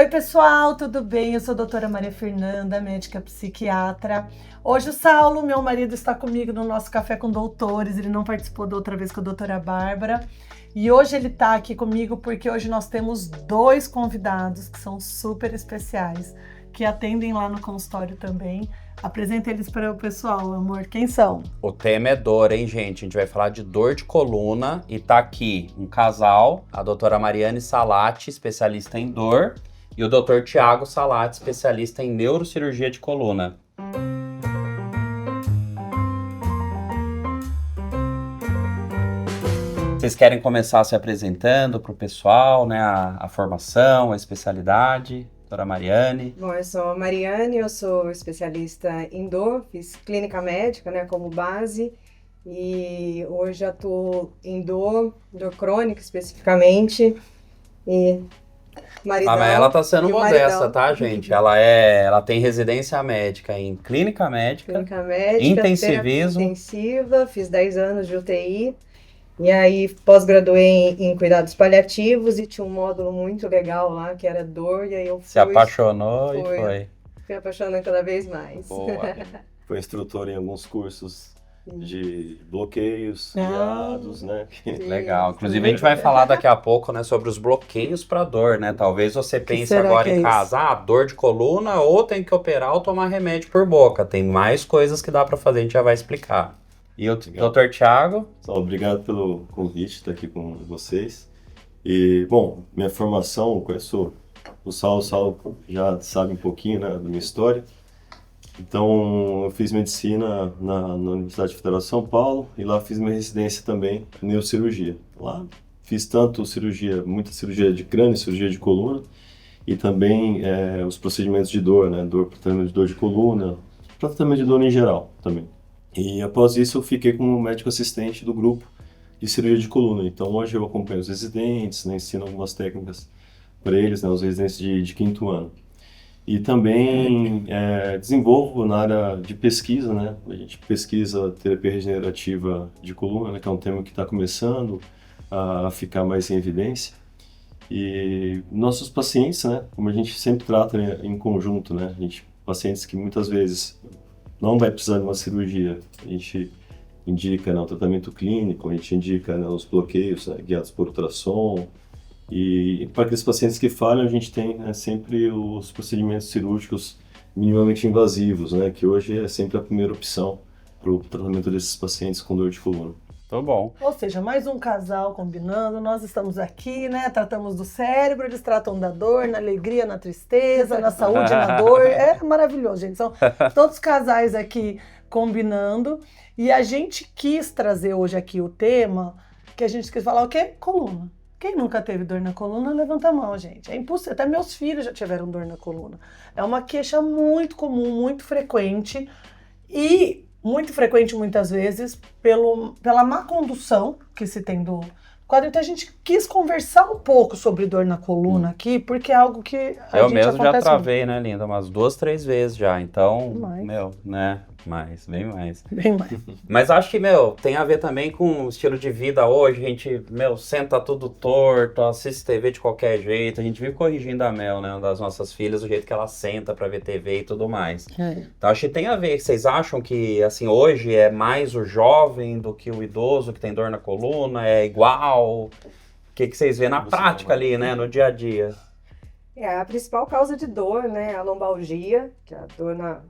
Oi, pessoal, tudo bem? Eu sou a doutora Maria Fernanda, médica psiquiatra. Hoje o Saulo, meu marido, está comigo no nosso Café com Doutores. Ele não participou da outra vez com a doutora Bárbara. E hoje ele está aqui comigo porque hoje nós temos 2 convidados que são super especiais, que atendem lá no consultório também. Apresenta eles para o pessoal, amor. Quem são? O tema é dor, hein, gente? A gente vai falar de dor de coluna e tá aqui um casal, a doutora Mariane Salati, especialista em dor, e o doutor Tiago Salati, especialista em neurocirurgia de coluna. Vocês querem começar se apresentando para o pessoal, né? A formação, a especialidade? Doutora Mariane. Bom, eu sou a Mariane, eu sou especialista em dor, fiz clínica médica, né, como base, e hoje atuo em dor crônica especificamente, e maridão. Mas ela tá sendo modesta, maridão. tá, gente? Ela tem residência médica em clínica médica, intensivismo. Terapia intensiva, fiz 10 anos de UTI. E aí, pós-graduei em cuidados paliativos e tinha um módulo muito legal lá, que era dor, e aí eu Se apaixonou e foi. Fui apaixonando cada vez mais. Boa. Foi instrutor em alguns cursos de bloqueios guiados, né? Legal. Inclusive, a gente vai falar daqui a pouco, né, sobre os bloqueios para dor, né? Talvez você pense agora em casa, dor de coluna, ou tem que operar ou tomar remédio por boca. Tem mais coisas que dá para fazer, a gente já vai explicar. E o doutor Tiago? Obrigado pelo convite, estar aqui com vocês. E, bom, minha formação, eu conheço o Saulo já sabe um pouquinho, né, da minha história. Então, eu fiz medicina na Universidade Federal de São Paulo e lá fiz minha residência também em neurocirurgia. Lá fiz tanto muita cirurgia de crânio, cirurgia de coluna e também os procedimentos de dor, né, tratamento de dor de coluna, tratamento de dor em geral também. E após isso eu fiquei como médico assistente do grupo de cirurgia de coluna. Então hoje eu acompanho os residentes, né, ensino algumas técnicas para eles, né, os residentes de 5º ano. E também desenvolvo na área de pesquisa, né, a gente pesquisa terapia regenerativa de coluna, né, que é um tema que está começando a ficar mais em evidência. E nossos pacientes, né, como a gente sempre trata em conjunto, né, pacientes que muitas vezes não vai precisar de uma cirurgia, a gente indica, né, o tratamento clínico, a gente indica, né, os bloqueios, né, guiados por ultrassom. E para aqueles pacientes que falham, a gente tem, né, sempre os procedimentos cirúrgicos minimamente invasivos, né, que hoje é sempre a primeira opção para o tratamento desses pacientes com dor de coluna. Tô bom. Ou seja, mais um casal combinando, nós estamos aqui, né, tratamos do cérebro, eles tratam da dor, na alegria, na tristeza, na saúde, na dor, é maravilhoso, gente, são todos casais aqui combinando, e a gente quis trazer hoje aqui o tema, que a gente quis falar o quê? Coluna. Quem nunca teve dor na coluna, levanta a mão, gente, é impossível, até meus filhos já tiveram dor na coluna, é uma queixa muito comum, muito frequente, e muito frequente muitas vezes pela má condução que se tem do quadro. Então a gente quis conversar um pouco sobre dor na coluna aqui, porque é algo que eu mesmo já travei, muito. Né, linda? Umas 2, 3 vezes já, então, mais. Né, bem mais. Bem mais. Mas acho que, tem a ver também com o estilo de vida hoje, a gente, senta tudo torto, assiste TV de qualquer jeito, a gente vive corrigindo a Mel, né, das nossas filhas, o jeito que ela senta pra ver TV e tudo mais. Então acho que tem a ver, vocês acham que, assim, hoje é mais o jovem do que o idoso que tem dor na coluna, é igual? O que vocês vêem na prática ali, né, no dia a dia? A principal causa de dor, né, é a lombalgia, que é a dor na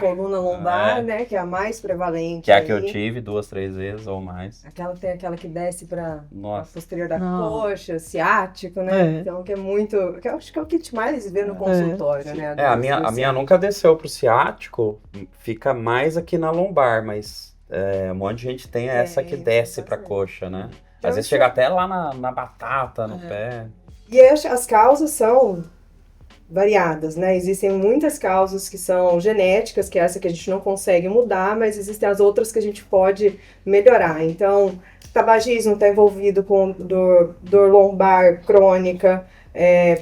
coluna lombar, né, que é a mais prevalente. Que é a que eu tive 2, 3 vezes ou mais. Tem aquela que desce para a posterior da coxa, ciático, né, então que eu acho que é o que te mais vê no consultório, né. A minha nunca desceu pro ciático, fica mais aqui na lombar, mas um monte de gente tem essa que desce pra coxa, né. Às vezes chega até lá na batata, no pé. E as causas são variadas, né? Existem muitas causas que são genéticas, que é essa que a gente não consegue mudar, mas existem as outras que a gente pode melhorar. Então, tabagismo está envolvido com dor lombar crônica,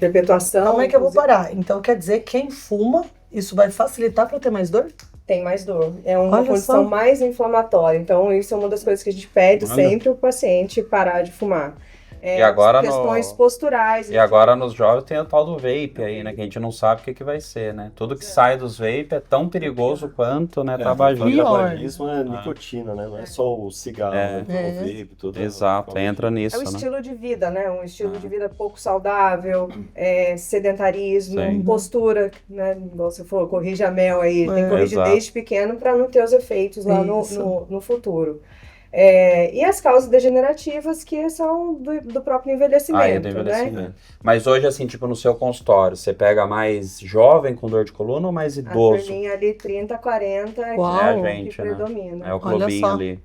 perpetuação. Como é que eu vou parar? Então, quer dizer, quem fuma, isso vai facilitar para ter mais dor? Tem mais dor. É uma condição mais inflamatória. Então, isso é uma das coisas que a gente pede sempre para o paciente parar de fumar. E agora questões posturais. E agora nos jovens tem o tal do vape aí, né? Que a gente não sabe o que vai ser, né? Tudo que sai dos vape é tão perigoso quanto, né? O Tabagismo. tabagismo é nicotina, né? Não é só o cigarro, né? O vape, tudo. Exato, entra nisso, É o né? estilo de vida, né? Um estilo de vida pouco saudável, sedentarismo, Sim. postura, né? Igual você falou, corrige a mel aí. Tem que corrigir Exato. desde pequeno para não ter os efeitos lá Isso. no futuro. E as causas degenerativas que são do próprio envelhecimento, do né? envelhecimento. Mas hoje, assim, tipo, no seu consultório, você pega mais jovem com dor de coluna ou mais A idoso? turminha ali 30, 40 é Uau. É a que gente, né? predomina. É o Olha clubinho só. ali.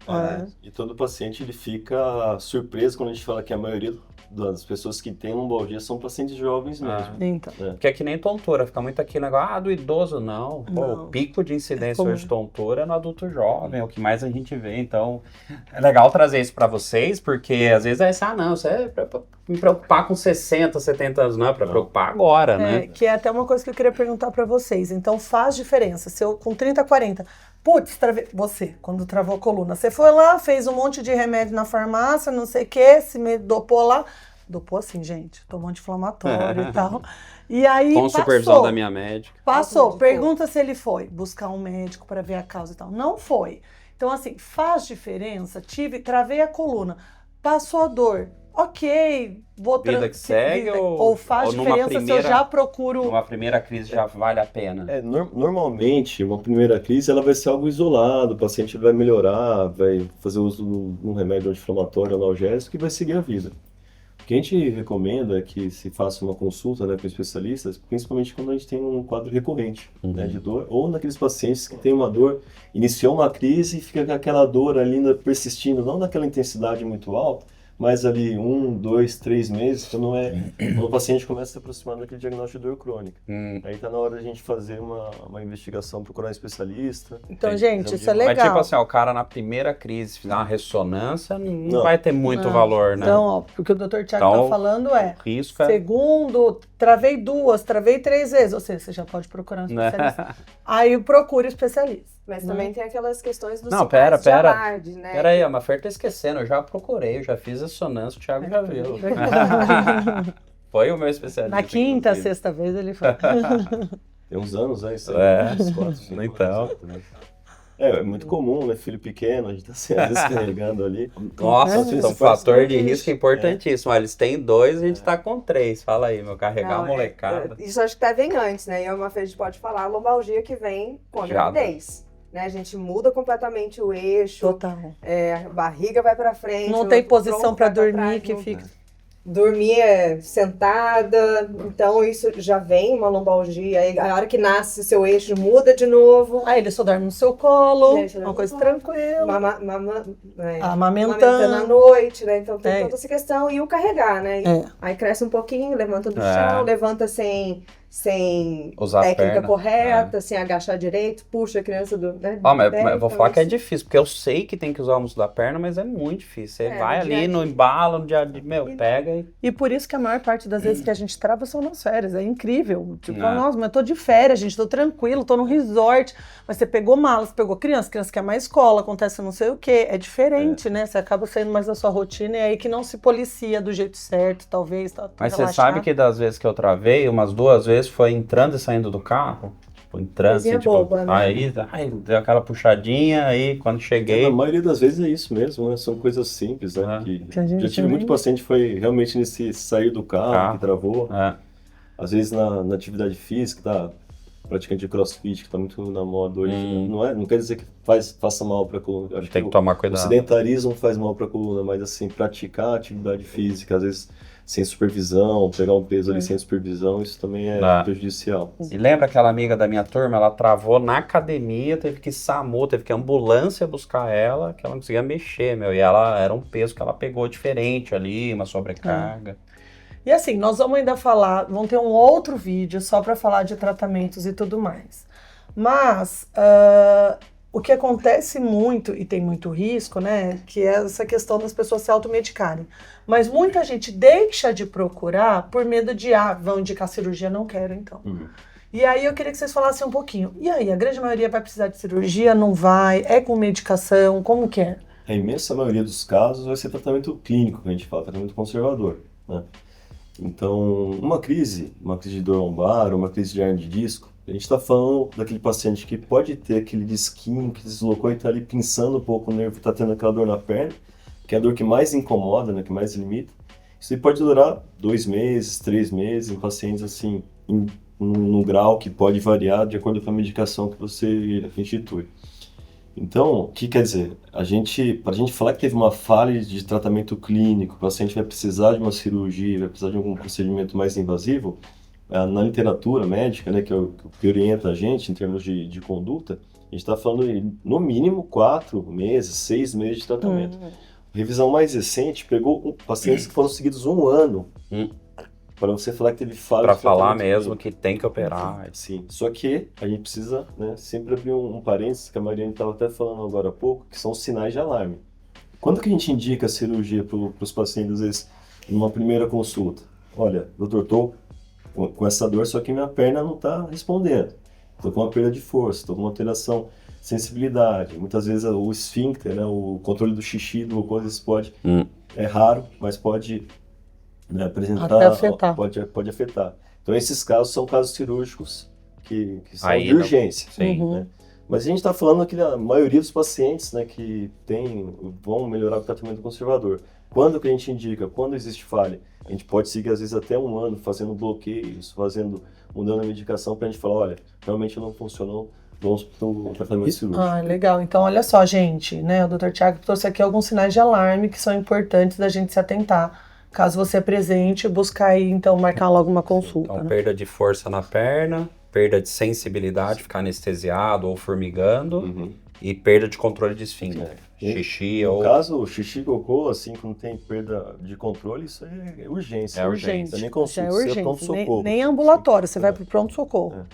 E todo paciente ele fica surpreso quando a gente fala que a maioria das pessoas que têm lombalgia são pacientes jovens mesmo. Então. Porque é que nem tontura, fica muito aqui o negócio, do idoso não. Pô, Não. o pico de incidência comum. hoje de tontura é no adulto jovem, é o que mais a gente vê. Então, é legal trazer isso pra vocês, porque às vezes é assim, não, isso é pra me preocupar com 60, 70 anos, não, é pra preocupar agora, né? Que é até uma coisa que eu queria perguntar pra vocês. Então faz diferença. Se eu com 30, 40, putz, você, quando travou a coluna, você foi lá, fez um monte de remédio na farmácia, não sei o que, se me dopou lá. Dopou assim, gente, tomou anti-inflamatório e tal. E aí Com supervisão da minha médica. Passou. Pergunta se ele foi buscar um médico para ver a causa e tal. Não foi. Então, assim, faz diferença. Travei a coluna, passou a dor. Ok, vou Vida que segue ou faz ou numa diferença se eu já procuro. Numa primeira crise já vale a pena. Normalmente, uma primeira crise ela vai ser algo isolado, o paciente vai melhorar, vai fazer uso de um remédio anti-inflamatório, analgésico e vai seguir a vida. O que a gente recomenda é que se faça uma consulta, né, com especialistas, principalmente quando a gente tem um quadro recorrente, né, de dor, ou naqueles pacientes que têm uma dor, iniciou uma crise e fica com aquela dor ali persistindo, não naquela intensidade muito alta, mas ali 1, 2, 3 meses, quando o paciente começa a se aproximar daquele diagnóstico de dor crônica. Aí está na hora da gente fazer uma investigação, procurar um especialista. Então, gente, isso é legal. Mas tipo assim, o cara na primeira crise fizer uma ressonância, não vai ter muito valor, né? Então, ó, porque o Dr. Thiago tá falando o risco segundo, travei 2, travei 3 vezes, ou seja, você já pode procurar um especialista. Aí procure o especialista. Mas também tem aquelas questões dos Não, pera. de alarde, né? Pera aí, a Mafer tá esquecendo, eu já procurei, eu já fiz ressonância, o Thiago já viu. Foi o meu especialista. Na quinta, sexta vez ele foi. Tem uns anos, né? Isso aí, uns 4, 5 então. anos, né? É muito comum, né? Filho pequeno, a gente tá sempre descarregando ali. Nossa, um fator de risco importantíssimo. Olha, eles têm 2, a gente tá com 3. Fala aí, meu, carregar a molecada. Isso acho que até vem antes, né? E uma vez a gente pode falar a lombalgia que vem com a gravidez. Né? A gente muda completamente o eixo. Total. A barriga vai pra frente. Não tem posição pra dormir que fica. Dormir sentada, então isso já vem uma lombalgia. Aí a hora que nasce, seu eixo muda de novo. Aí ele só dorme no seu colo, uma coisa tranquila. Amamentando à noite, né? Então tem toda essa questão. E o carregar, né? Aí cresce um pouquinho, levanta do chão, levanta sem usar técnica correta, sem agachar direito, puxa a criança do... Né, mas eu vou falar que é difícil, porque eu sei que tem que usar o músculo da perna, mas é muito difícil. Você vai ali no embalo, no dia a dia, pega e... E por isso que a maior parte das vezes que a gente trava são nas férias, é incrível. Tipo, nossa, mas eu tô de férias, gente, tô tranquilo, tô no resort, mas você pegou mala, você pegou criança quer mais escola, acontece não sei o quê, é diferente, né? Você acaba saindo mais da sua rotina e é aí que não se policia do jeito certo, talvez. Mas você sabe que das vezes que eu travei, umas 2 vezes foi entrando e saindo do carro, entrando assim, boba, né? aí deu aquela puxadinha, aí quando cheguei... Na maioria das vezes é isso mesmo, né? São coisas simples, né? Já tive muito paciente que foi realmente nesse sair do carro, que travou. Às vezes na atividade física, tá praticante de crossfit, que tá muito na moda hoje. Não quer dizer que faça mal pra coluna. Acho tem que tomar cuidado. O sedentarismo faz mal pra coluna, mas assim, praticar atividade física, às vezes sem supervisão, pegar um peso ali sem supervisão, isso também é prejudicial. E lembra aquela amiga da minha turma, ela travou na academia, teve que SAMU, teve que ambulância buscar ela, que ela não conseguia mexer, e ela era um peso que ela pegou diferente ali, uma sobrecarga. E assim, nós vamos ainda falar, vamos ter um outro vídeo só para falar de tratamentos e tudo mais. Mas o que acontece muito, e tem muito risco, né, que é essa questão das pessoas se automedicarem. Mas muita gente deixa de procurar por medo de, vão indicar cirurgia, não quero então. E aí eu queria que vocês falassem um pouquinho. E aí, a grande maioria vai precisar de cirurgia, não vai? É com medicação? Como que é? a imensa maioria dos casos vai ser tratamento clínico, que a gente fala, tratamento conservador, né? Então, uma crise de dor lombar, uma crise de hernia de disco, a gente está falando daquele paciente que pode ter aquele disquinho que deslocou e está ali pinçando um pouco o nervo, está tendo aquela dor na perna, que é a dor que mais incomoda, né, que mais limita. Isso aí pode durar 2 meses, 3 meses, em pacientes assim, num grau que pode variar de acordo com a medicação que você institui. Então, o que quer dizer? Para a gente falar que teve uma falha de tratamento clínico, o paciente vai precisar de uma cirurgia, vai precisar de algum procedimento mais invasivo, na literatura médica, né, que é o que orienta a gente em termos de conduta, a gente está falando de, no mínimo, 4 meses, 6 meses de tratamento. A revisão mais recente pegou pacientes que foram seguidos 1 ano, para você falar que teve falha Para de falar tratamento mesmo clínico. que tem que operar. Sim, só que a gente precisa, né, sempre abrir um parênteses, que a Mariane estava até falando agora há pouco, que são os sinais de alarme. Quando que a gente indica a cirurgia para os pacientes, às vezes, numa primeira consulta? Olha, doutor, estou com essa dor, só que minha perna não está respondendo. Estou com uma perda de força, estou com uma alteração de sensibilidade. Muitas vezes o esfíncter, né, o controle do xixi, do cocô, às vezes pode, é raro, mas pode, né, apresentar, Até afetar. Pode afetar. Então esses casos são casos cirúrgicos que são Aí, de urgência. Sim. Né? Mas a gente está falando que a maioria dos pacientes, né, que vão melhorar o tratamento conservador. Quando que a gente indica? Quando existe falha? A gente pode seguir às vezes até 1 ano fazendo bloqueios, mudando a medicação para a gente falar, olha, realmente não funcionou, vamos para o tratamento cirúrgico. Ah, legal. Então, olha só, gente, né? O Dr. Thiago trouxe aqui alguns sinais de alarme que são importantes da gente se atentar. Caso você apresente, buscar aí, então, marcar logo uma consulta. Então, né? perda de força na perna, perda de sensibilidade, ficar anestesiado ou formigando, e perda de controle de esfíncter. Xixi No ou... caso, o xixi e cocô, assim, quando tem perda de controle, isso é urgência. É urgente. Você nem Já consulta, é você é urgente. pronto-socorro. Nem ambulatório, você vai pro pronto-socorro.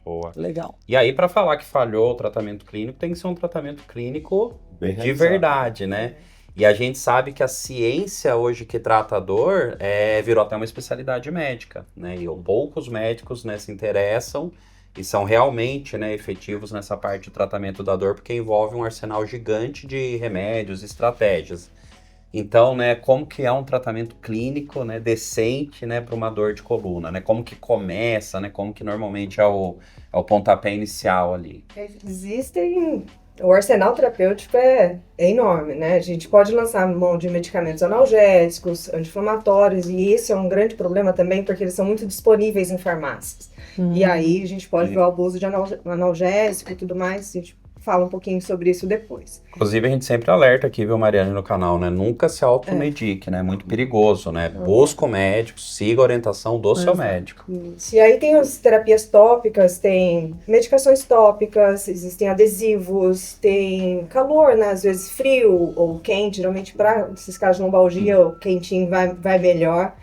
Boa. Legal. E aí, para falar que falhou o tratamento clínico, tem que ser um tratamento clínico Bem de realizado. verdade, né? E a gente sabe que a ciência hoje que trata a dor virou até uma especialidade médica, né? E poucos médicos, né, se interessam e são realmente, né, efetivos nessa parte de tratamento da dor, porque envolve um arsenal gigante de remédios, estratégias. Então, né, como que é um tratamento clínico, né, decente, né, para uma dor de coluna, né? Como que começa, né? Como que normalmente é o pontapé inicial ali. Existem... O arsenal terapêutico é enorme, né? A gente pode lançar mão de medicamentos analgésicos, anti-inflamatórios, e esse é um grande problema também, porque eles são muito disponíveis em farmácias. E aí a gente pode ver o abuso de analgésico e tudo mais, a gente fala um pouquinho sobre isso depois. Inclusive, a gente sempre alerta aqui, viu, Mariane, no canal, né? Nunca se automedique, né? É muito perigoso, né? Busca o médico, siga a orientação do seu médico. Isso. E aí tem as terapias tópicas, tem medicações tópicas, existem adesivos, tem calor, né? Às vezes frio ou quente, geralmente para esses casos de lombalgia, o quentinho vai melhor.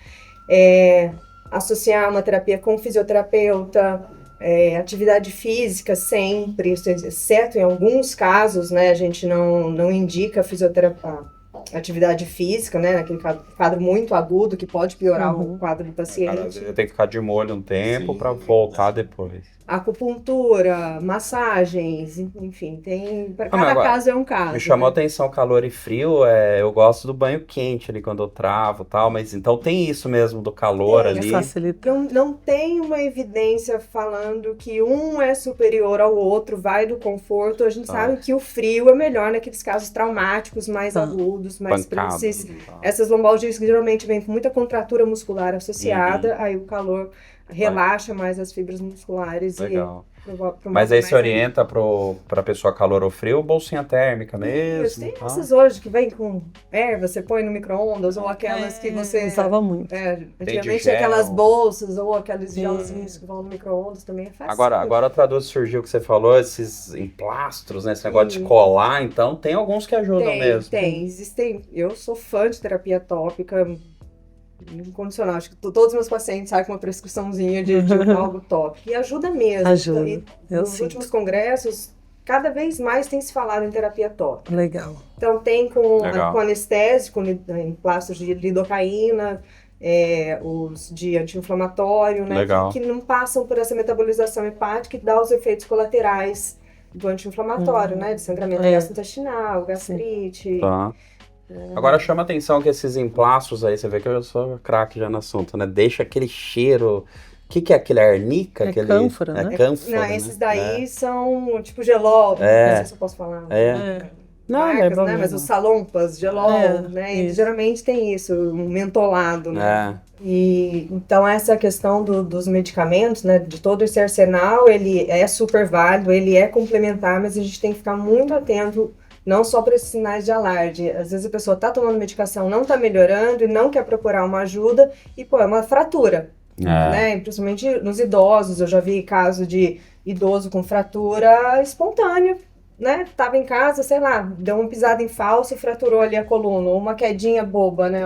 Associar uma terapia com fisioterapeuta, atividade física sempre, exceto em alguns casos, né, a gente não indica atividade física, né, naquele quadro muito agudo que pode piorar o quadro do Cara, às paciente. vezes tem que ficar de molho um tempo para voltar depois. Acupuntura, massagens, enfim, tem para mas cada agora, caso é um caso. Me chamou a né? atenção calor e frio, eu gosto do banho quente ali quando eu travo e tal, mas então tem isso mesmo do calor Tem, ali. Facilita. Não tem uma evidência falando que um é superior ao outro, vai do conforto. A gente sabe que o frio é melhor naqueles casos traumáticos, mais agudos, mais Pancada. essas lombalgias que geralmente vêm com muita contratura muscular associada, aí o calor relaxa mais as fibras musculares. Legal. E Mas aí se orienta pra pessoa calor ou frio, bolsinha térmica mesmo. Tem essas hoje que vem com ervas, você põe no micro-ondas, ou aquelas que você... Usava muito. Antigamente gel. aquelas bolsas, ou aqueles gelzinhos que vão no micro-ondas, também é fácil. Agora outra dúvida surgiu que você falou, esses emplastros, né? Esse negócio de colar, então tem alguns que ajudam mesmo. Tem, existem. Eu sou fã de terapia tópica, incondicional. Acho que todos os meus pacientes saem com uma prescriçãozinha de algo tópico. E ajuda mesmo. Ajuda. E Eu nos sinto. últimos congressos, cada vez mais tem se falado em terapia tópica. Legal. Então tem com Legal. anestésico, emplastros de lidocaína, os de anti-inflamatório, né? Legal. Que não passam por essa metabolização hepática e dá os efeitos colaterais do anti-inflamatório, né? De sangramento gastrointestinal, gastrite. Tá. Agora chama atenção que esses emplastos aí, você vê que eu sou craque já no assunto, né? Deixa aquele cheiro. O que é aquele arnica? É aquele... cânfora, né? É cânfora, Não, né? esses daí são tipo gelol, não sei se eu posso falar. Não, Marcas, não é né? Mas os salompas, gelol, né? Eles geralmente tem isso, um mentolado, né? E então essa questão dos medicamentos, né? De todo esse arsenal, ele é super válido, ele é complementar, mas a gente tem que ficar muito atento, não só para esses sinais de alarde. Às vezes a pessoa está tomando medicação, não está melhorando e não quer procurar uma ajuda e, pô, é uma fratura. Né? Principalmente nos idosos, eu já vi caso de idoso com fratura espontânea, né? Tava em casa, sei lá, deu uma pisada em falso e fraturou ali a coluna, ou uma quedinha boba, né?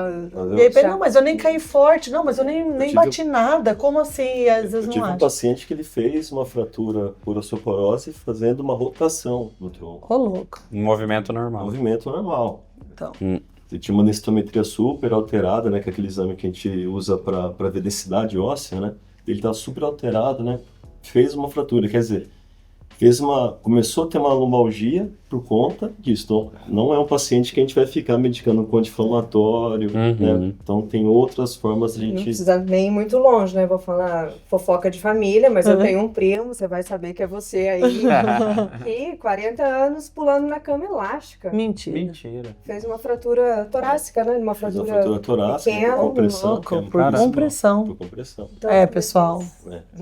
E aí, não, mas eu nem caí forte, não, mas eu nem bati nada, como assim? Às vezes eu tive um paciente que ele fez uma fratura por osteoporose fazendo uma rotação no tronco. Ô, louco. Um movimento normal. Movimento normal. Então. Ele tinha uma densitometria super alterada, né? Que é aquele exame que a gente usa para ver densidade óssea, né? Ele estava super alterado, né? Fez uma fratura, quer dizer, começou a ter uma lombalgia por conta disso. Então, não é um paciente que a gente vai ficar medicando com anti-inflamatório, né? Então, tem outras formas de a gente... Não precisa nem ir muito longe, né? Vou falar fofoca de família, mas eu tenho um primo, você vai saber que é você aí. E 40 anos pulando na cama elástica. Mentira. Fez uma fratura torácica, né? Uma fratura torácica, pequena, compressão. Por compressão. Por compressão. Então, Pessoal.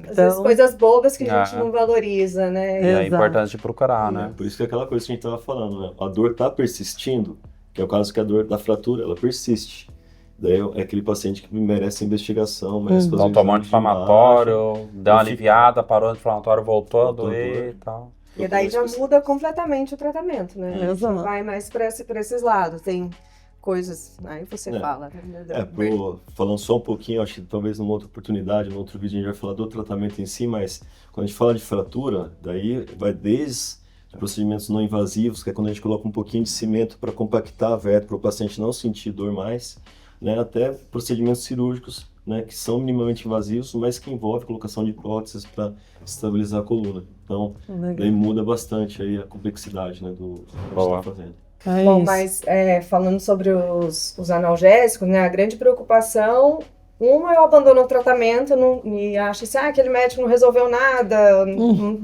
Às vezes coisas bobas que a gente não valoriza, né? E é importante procurar, né? Por isso que é aquela coisa que a gente estava falando, né? A dor está persistindo, que é o caso que a dor da fratura, ela persiste. Daí é aquele paciente que merece investigação, merece fazer Então tomou anti-inflamatório, deu uma aliviada, parou o anti-inflamatório, voltou a doer e tal. E daí já muda completamente o tratamento, né? Exato. Vai mais para esses lados. Tem coisas, aí você fala. Falando só um pouquinho, acho que talvez numa outra oportunidade, num outro vídeo a gente vai falar do tratamento em si, mas quando a gente fala de fratura, daí vai desde procedimentos não invasivos, que é quando a gente coloca um pouquinho de cimento para compactar a vértebra para o paciente não sentir dor mais, né, até procedimentos cirúrgicos, né, que são minimamente invasivos, mas que envolvem colocação de próteses para estabilizar a coluna. Então, daí muda bastante aí a complexidade, né, do que a gente está fazendo. Bom, mas falando sobre os analgésicos, né, a grande preocupação, uma é o abandono do tratamento e acha assim, aquele médico não resolveu nada,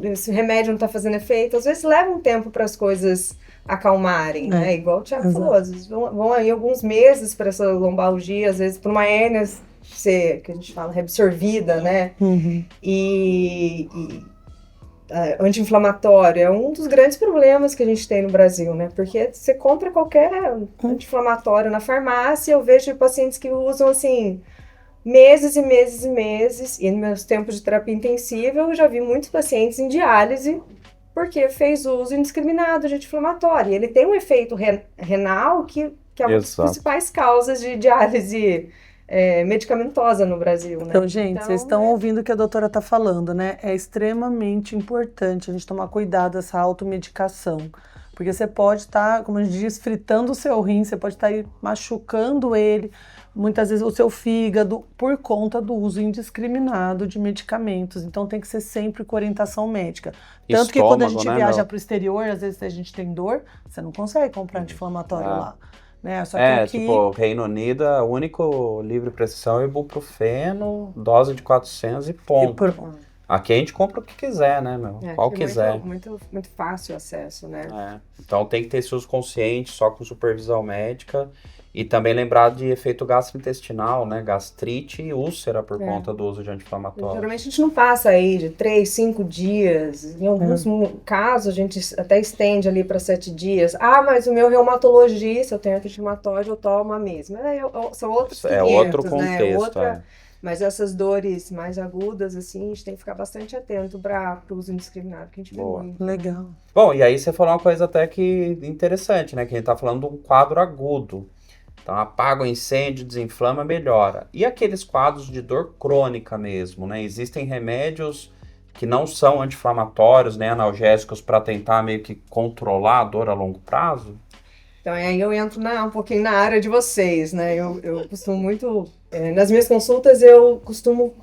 esse remédio não está fazendo efeito. Às vezes leva um tempo para as coisas acalmarem, né? Igual o Thiago falou, às vezes vão aí alguns meses para essa lombalgia, às vezes para uma hérnia ser, que a gente fala, reabsorvida, né? E anti-inflamatório é um dos grandes problemas que a gente tem no Brasil, né? Porque você compra qualquer anti-inflamatório na farmácia, eu vejo pacientes que usam, assim, meses e meses e meses, e nos meus tempos de terapia intensiva eu já vi muitos pacientes em diálise porque fez uso indiscriminado de anti-inflamatório. Ele tem um efeito renal que é uma das principais causas de diálise medicamentosa no Brasil, né? Então, gente, vocês estão ouvindo o que a doutora está falando, né? É extremamente importante a gente tomar cuidado dessa automedicação. Porque você pode estar, como a gente diz, fritando o seu rim, você pode estar aí machucando ele, muitas vezes o seu fígado, por conta do uso indiscriminado de medicamentos. Então tem que ser sempre com orientação médica. Tanto que quando a gente viaja para o exterior, às vezes a gente tem dor, você não consegue comprar anti-inflamatório lá. Né? Só que aqui... tipo, Reino Unido, o único livre prescrição é ibuprofeno, dose de 400 e ponto. Aqui a gente compra o que quiser, né, meu? Qual quiser. Muito fácil o acesso, né? Então tem que ter esse uso consciente, só com supervisão médica. E também lembrar de efeito gastrointestinal, né? Gastrite e úlcera por conta do uso de anti-inflamatório. Geralmente a gente não passa aí de 3, 5 dias. Em alguns casos a gente até estende ali para 7 dias. Mas o meu reumatologista, eu tenho anti-inflamatório, eu tomo a mesma. São outros 500, outro contexto, né? Mas essas dores mais agudas, assim, a gente tem que ficar bastante atento para o uso indiscriminado, que a gente vê muito. Legal. Bom, e aí você falou uma coisa até que interessante, né? Que a gente tá falando de um quadro agudo. Então, apaga o incêndio, desinflama, melhora. E aqueles quadros de dor crônica mesmo, né? Existem remédios que não são anti-inflamatórios, né? Analgésicos para tentar meio que controlar a dor a longo prazo? Então, aí eu entro um pouquinho na área de vocês, né? Eu costumo muito... nas minhas consultas, eu costumo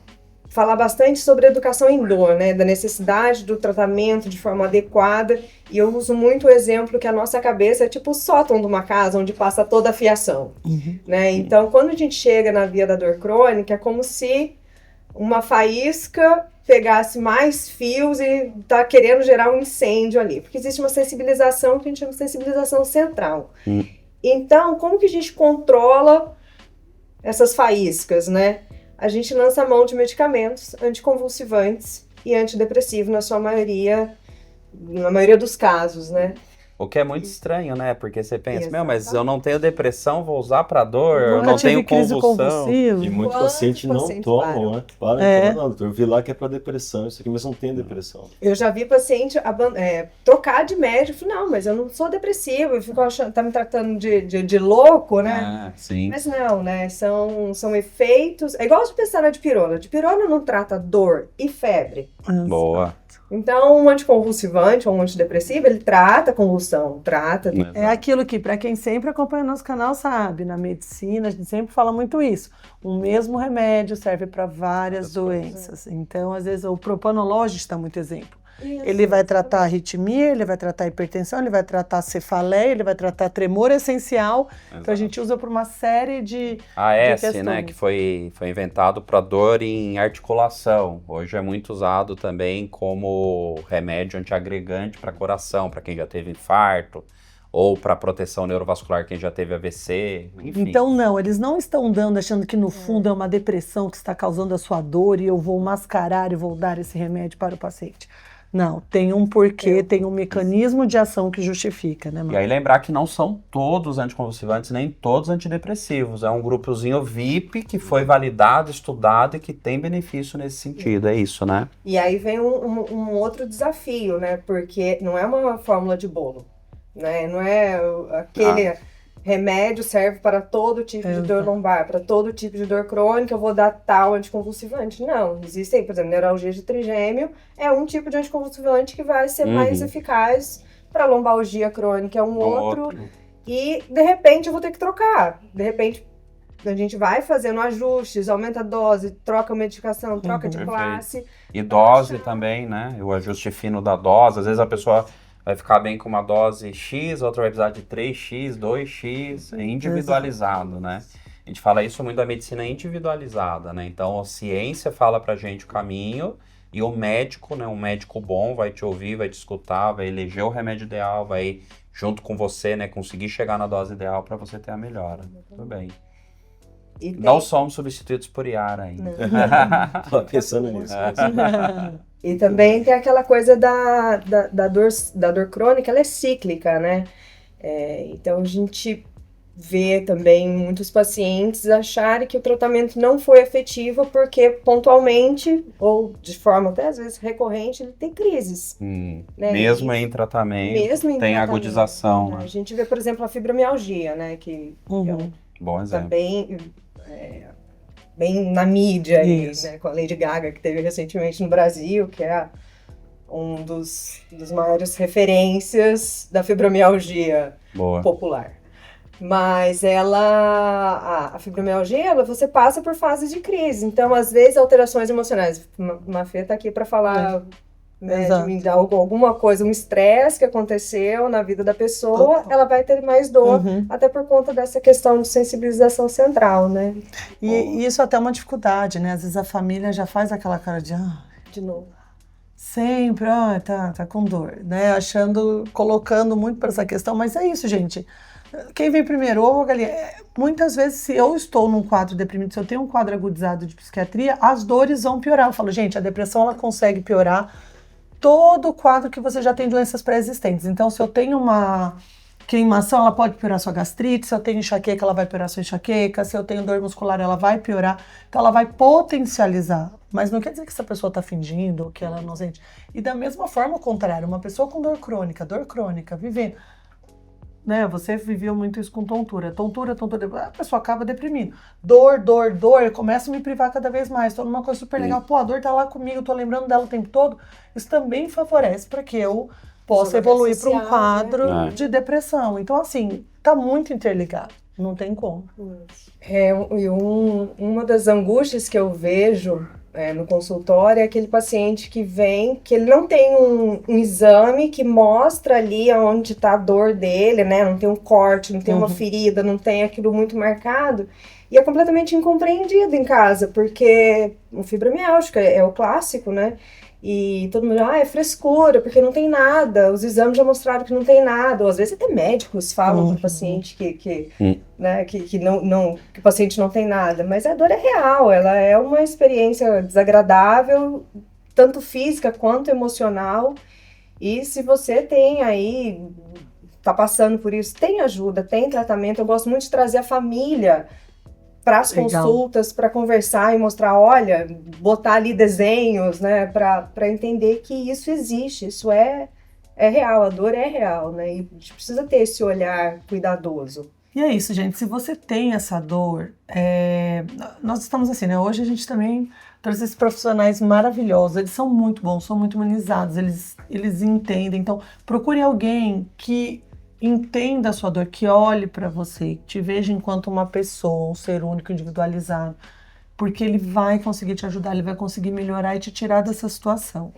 falar bastante sobre educação em dor, né? Da necessidade do tratamento de forma adequada. E eu uso muito o exemplo que a nossa cabeça é tipo o sótão de uma casa onde passa toda a fiação, né? Então, quando a gente chega na via da dor crônica, é como se uma faísca pegasse mais fios e tá querendo gerar um incêndio ali. Porque existe uma sensibilização que a gente chama de sensibilização central. Então, como que a gente controla essas faíscas, né? A gente lança a mão de medicamentos anticonvulsivantes e antidepressivos na maioria dos casos, né? O que é muito estranho, né? Porque você pensa, Exatamente. mas eu não tenho depressão, vou usar pra dor, eu Nunca não tive tenho crise convulsão. convulsiva. E muitos Quantos pacientes não pacientes tomam, param? né? Para É. e falam, não, doutor, eu vi lá que é para depressão, isso aqui, mas não tem depressão. Eu já vi paciente trocar de médico. Falei, não, mas eu não sou depressivo, eu fico achando, tá me tratando de louco, né? Sim. Mas não, né? São efeitos. É igual de pensar na dipirona. A dipirona não trata dor e febre. Boa. Então, um anticonvulsivante ou um antidepressivo, ele trata a convulsão, trata. É aquilo que, para quem sempre acompanha o nosso canal, sabe, na medicina a gente sempre fala muito isso. O mesmo remédio serve para várias doenças. Então, às vezes, o propanolol, a gente dá muito exemplo. Isso. Ele vai tratar arritmia, ele vai tratar hipertensão, ele vai tratar cefaleia, ele vai tratar tremor essencial. Então, a gente usa por uma série de AS, questões. né, que foi inventado para dor em articulação. Hoje é muito usado também como remédio antiagregante para coração, para quem já teve infarto, ou para proteção neurovascular, quem já teve AVC, enfim. Então, não, eles não estão dando achando que no fundo é uma depressão que está causando a sua dor e eu vou mascarar e vou dar esse remédio para o paciente. Não, tem um porquê, tem um mecanismo de ação que justifica, né, E Mar? aí lembrar que não são todos anticonvulsivantes, nem todos antidepressivos. É um grupozinho VIP que foi validado, estudado e que tem benefício nesse sentido. É isso, né? E aí vem um outro desafio, né? Porque não é uma fórmula de bolo, né? Não é aquele remédio serve para todo tipo de dor lombar, para todo tipo de dor crônica, eu vou dar tal anticonvulsivante. Não, existem, por exemplo, neuralgia de trigêmeo é um tipo de anticonvulsivante que vai ser mais eficaz para lombalgia crônica, é um outro. E, de repente, eu vou ter que trocar. De repente, a gente vai fazendo ajustes, aumenta a dose, troca a medicação, troca de classe. E dose também, né? O ajuste fino da dose. Às vezes a pessoa vai ficar bem com uma dose X, outra vai precisar de 3X, 2X, é individualizado, né? A gente fala isso muito da medicina individualizada, né? Então a ciência fala pra gente o caminho e o médico, né? Um médico bom vai te ouvir, vai te escutar, vai eleger o remédio ideal, vai junto com você, né? Conseguir chegar na dose ideal para você ter a melhora. Tudo bem. Não somos substituídos por Yara ainda. Tô pensando nisso. E também tem aquela coisa da dor crônica, ela é cíclica, né? Então a gente vê também muitos pacientes acharem que o tratamento não foi efetivo porque pontualmente, ou de forma até às vezes recorrente, ele tem crises. Né? Mesmo em tratamento, tem agudização. Né? A gente vê, por exemplo, a fibromialgia, né? Que bom exemplo. Também bem na mídia aí, né, com a Lady Gaga, que teve recentemente no Brasil, que é um dos maiores referências da fibromialgia popular. Mas a fibromialgia, você passa por fases de crise. Então, às vezes, alterações emocionais. Mafê tá aqui para falar de alguma coisa, um estresse que aconteceu na vida da pessoa, ela vai ter mais dor, até por conta dessa questão de sensibilização central, né? E isso até é uma dificuldade, né? Às vezes a família já faz aquela cara de novo. Sempre, tá com dor, né? Colocando muito para essa questão, mas é isso, gente. Quem vem primeiro, ovo ou galinha? Muitas vezes, se eu estou num quadro deprimido, se eu tenho um quadro agudizado de psiquiatria, as dores vão piorar. Eu falo, gente, a depressão ela consegue piorar todo o quadro que você já tem doenças pré-existentes. Então, se eu tenho uma queimação, ela pode piorar sua gastrite. Se eu tenho enxaqueca, ela vai piorar sua enxaqueca. Se eu tenho dor muscular, ela vai piorar. Então, ela vai potencializar. Mas não quer dizer que essa pessoa está fingindo, que ela não sente. E da mesma forma, o contrário. Uma pessoa com dor crônica, vivendo... Né, você viveu muito isso com tontura, a pessoa acaba deprimindo. Dor, começa a me privar cada vez mais. Tô numa coisa super legal, pô, a dor tá lá comigo, tô lembrando dela o tempo todo. Isso também favorece para que eu possa evoluir para um quadro de depressão. Então, assim, tá muito interligado, não tem como. Uma das angústias que eu vejo no consultório é aquele paciente que vem, que ele não tem um exame que mostra ali onde está a dor dele, né? Não tem um corte, não tem uma ferida, não tem aquilo muito marcado. E é completamente incompreendido em casa, porque o fibromialgia é o clássico, né? E todo mundo, é frescura, porque não tem nada. Os exames já mostraram que não tem nada. Ou às vezes até médicos falam para o paciente né, que o paciente não tem nada. Mas a dor é real, ela é uma experiência desagradável, tanto física quanto emocional. E se você tem aí, tá passando por isso, tem ajuda, tem tratamento. Eu gosto muito de trazer a família para as consultas, para conversar e mostrar, olha, botar ali desenhos, né, para entender que isso existe, isso é real, a dor é real, né, e a gente precisa ter esse olhar cuidadoso. E é isso, gente, se você tem essa dor, nós estamos assim, né, hoje a gente também trouxe esses profissionais maravilhosos, eles são muito bons, são muito humanizados, eles entendem, então procure alguém que entenda a sua dor, que olhe para você, te veja enquanto uma pessoa, um ser único, individualizado, porque ele vai conseguir te ajudar, ele vai conseguir melhorar e te tirar dessa situação.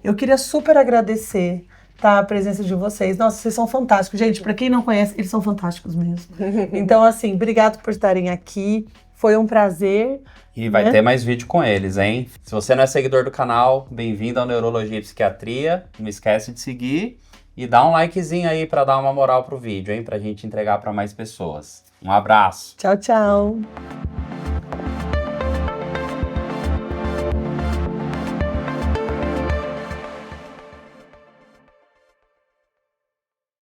Eu queria super agradecer, tá, a presença de vocês. Nossa, vocês são fantásticos. Gente, para quem não conhece, eles são fantásticos mesmo. Então, assim, obrigado por estarem aqui. Foi um prazer. E vai ter mais vídeo com eles, hein? Se você não é seguidor do canal, bem-vindo ao Neurologia e Psiquiatria. Não esquece de seguir. E dá um likezinho aí pra dar uma moral pro vídeo, hein? Pra gente entregar pra mais pessoas. Um abraço. Tchau, tchau.